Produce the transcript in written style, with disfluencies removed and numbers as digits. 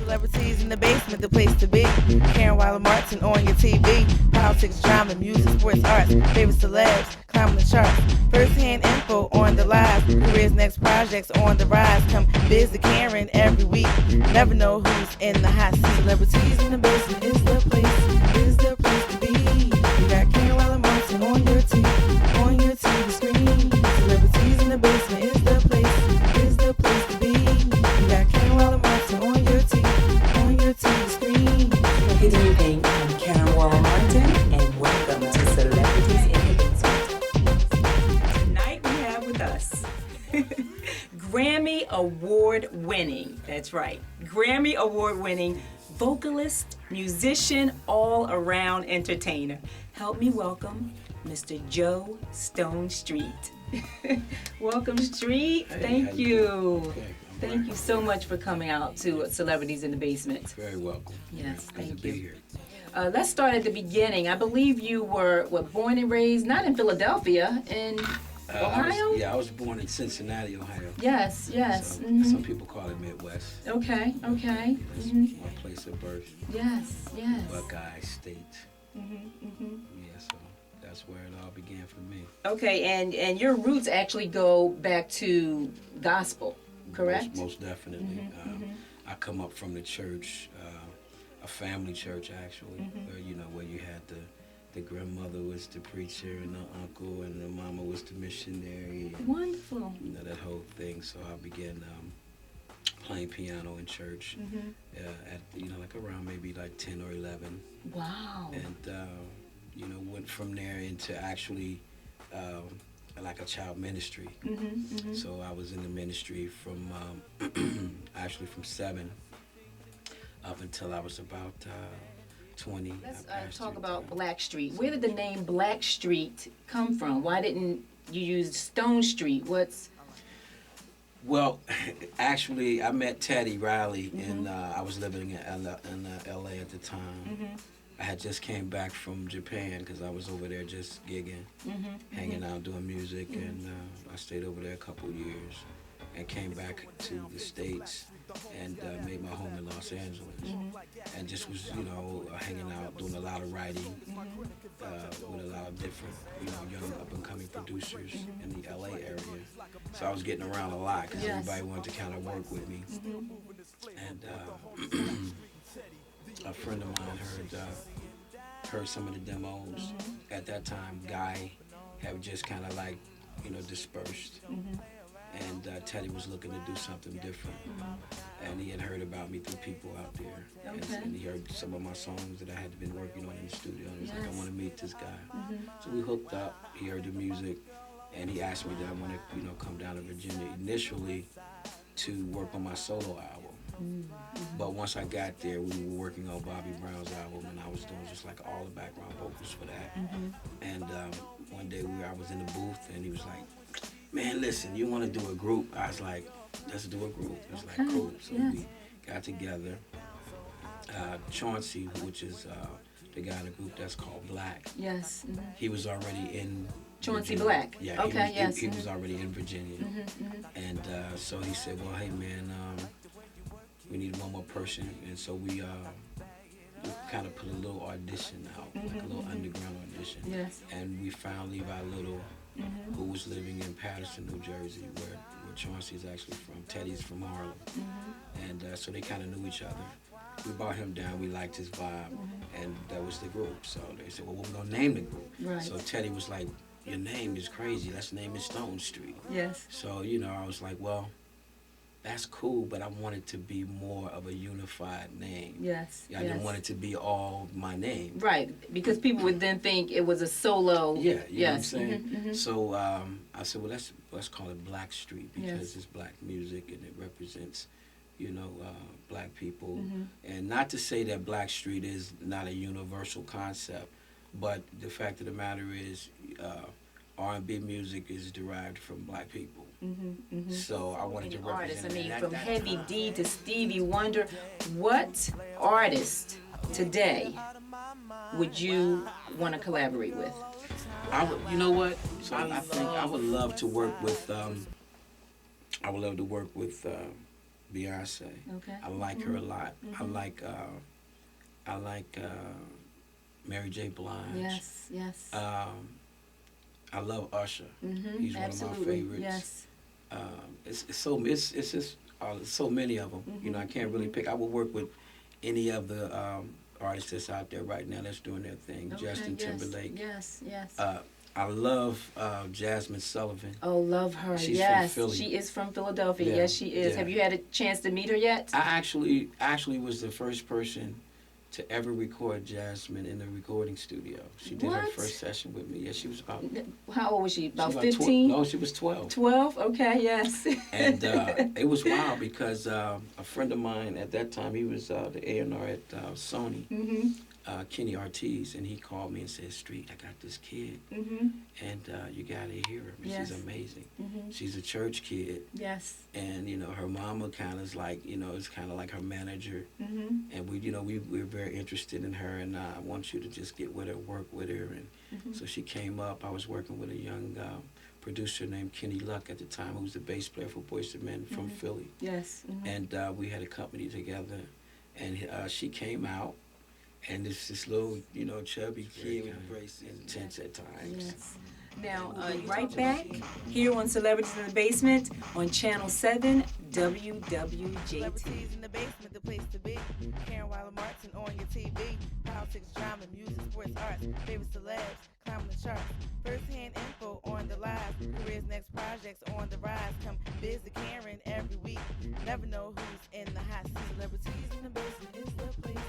Celebrities in the basement, the place to be. Karen Martin on your TV. Politics, drama, music, sports, arts. Favorite celebs, climbing the charts. First-hand info on the live. Careers, next projects on the rise. Come visit Karen every week. Never know who's in the hot seat. Celebrities in the basement is the place to be. You got Karen Martin on your TV screen. Celebrities in the basement is the place to be. You got Karen Martin on your TV screen. Good evening, I'm Karen Martin, and welcome to Celebrities in the Basement. Tonight we have with us Grammy Award winning, that's right, Grammy Award winning vocalist, musician, all-around entertainer. Help me welcome Mr. Joe StoneSTREET. Welcome, Street. Hey, Thank you. Okay, Thank you so much for coming out to Celebrities in the Basement. Very welcome. Yes, Good thank to be you. here. Let's start at the beginning. I believe you were born and raised not in Philadelphia, in Ohio? I was born in Cincinnati, Ohio. Yes. So, Mhm. Some people call it Midwest. Okay. That's Mhm. my place of birth. Yes. Buckeye State. Mhm. Yeah, so that's where it all began for me. Okay, and your roots actually go back to gospel, correct? Most definitely. Mhm. I come up from the church, a family church actually, where you had the grandmother was the preacher and the uncle and the mama was the missionary. And, Wonderful. that whole thing. So I began playing piano in church at like around maybe like 10 or 11. Wow. And went from there into actually like a child ministry. Mhm. So I was in the ministry from actually from 7 up until I was about 20. Let's I passed talk through about time. BLACKSTREET. Where did the name BLACKSTREET come from? Why didn't you use StoneSTREET? Well, actually, I met Teddy Riley, and I was living in L.A. at the time. I had just came back from Japan because I was over there just gigging, hanging out, doing music, and I stayed over there a couple years and came back to the States and made my home in Los Angeles and just was, hanging out, doing a lot of writing with a lot of different, young up-and-coming producers in the LA area. So I was getting around a lot because everybody wanted to kind of work with me. And a friend of mine heard some of the demos. At that time, Guy had just kind of like, dispersed. And Teddy was looking to do something different. And he had heard about me through people out there. Okay. And he heard some of my songs that I had been working on in the studio. And he was like, I want to meet this guy. So we hooked up. He heard the music. And he asked me that I want to, come down to Virginia initially to work on my solo album. But once I got there, we were working on Bobby Brown's album, and I was doing just like all the background vocals for that. And one day I was in the booth, and he was like, man, listen, you want to do a group? I was like, let's do a group. It was like, cool. So we got together. Chauncey, which is the guy in the group that's called Black. Yes. He was already in Chauncey Virginia. Black. Yeah, Okay, he was already in Virginia. And so he said, well, hey, man, we need one more person. And so we kind of put a little audition out, like a little underground audition. Yes. And we found Levi Little, who was living in Patterson, New Jersey, where Chauncey's actually from. Teddy's from Harlem. And so they kind of knew each other. We brought him down, we liked his vibe, and that was the group. So they said, well, what we gonna name the group? Right. So Teddy was like, your name is crazy, let's name it StoneSTREET. Yes. So, I was like, well, that's cool, but I want it to be more of a unified name. Yes. I didn't want it to be all my name. Right, because people would then think it was a solo. Yeah, you know what I'm Yes. saying? So I said, well, let's call it BLACKSTREET because it's black music and it represents, black people. And not to say that BLACKSTREET is not a universal concept, but the fact of the matter is R&B music is derived from black people. So I wanted to Artists, represent it. from Heavy D to Stevie Wonder, what artist today would you want to collaborate with? You know what? I think I would love to work with Beyonce. Okay. I like her a lot. I like Mary J. Blige. Yes, yes. I love Usher. He's Absolutely. one of my favorites. Yes. It's just so many of them. You know, I can't really pick. I would work with any of the artists that's out there right now that's doing their thing. Okay, Justin yes, Timberlake. Yes, yes. I love Jasmine Sullivan. Oh, love her. She's yes, from Philly. she is from Philadelphia. Yeah, Yes, she is. yeah. Have you had a chance to meet her yet? I actually was the first person to ever record Jasmine in the recording studio. She did her What? first session with me. Yeah, she was about. How old was she? About she 15? No, she was 12. 12? Okay, yes. And it was wild because a friend of mine at that time, he was the A&R at Sony, Kenny Ortiz, and he called me and said, "Street, I got this kid, and you gotta hear her. Yes. She's amazing. She's a church kid, Yes. and you know her mama kind of is like, you know, it's kind of like her manager, and we're very interested in her, and I want you to just get with her, work with her, and so she came up. I was working with a young producer named Kenny Luck at the time, who was the bass player for Boyz II Men from Philly, Yes. and we had a company together, and she came out. And this little, you know, chubby kid with braces, intense at times. Yes. Now, right back here on Celebrities in the Basement on Channel 7 WWJT. Celebrities in the basement, the place to be. Karen Martin on your TV. Politics, drama, music, sports, arts. Favorite celebs, climbing the charts. First-hand info on the live. Careers, next projects on the rise. Come visit Karen every week. Never know who's in the hot seat. Celebrities in the basement is the place.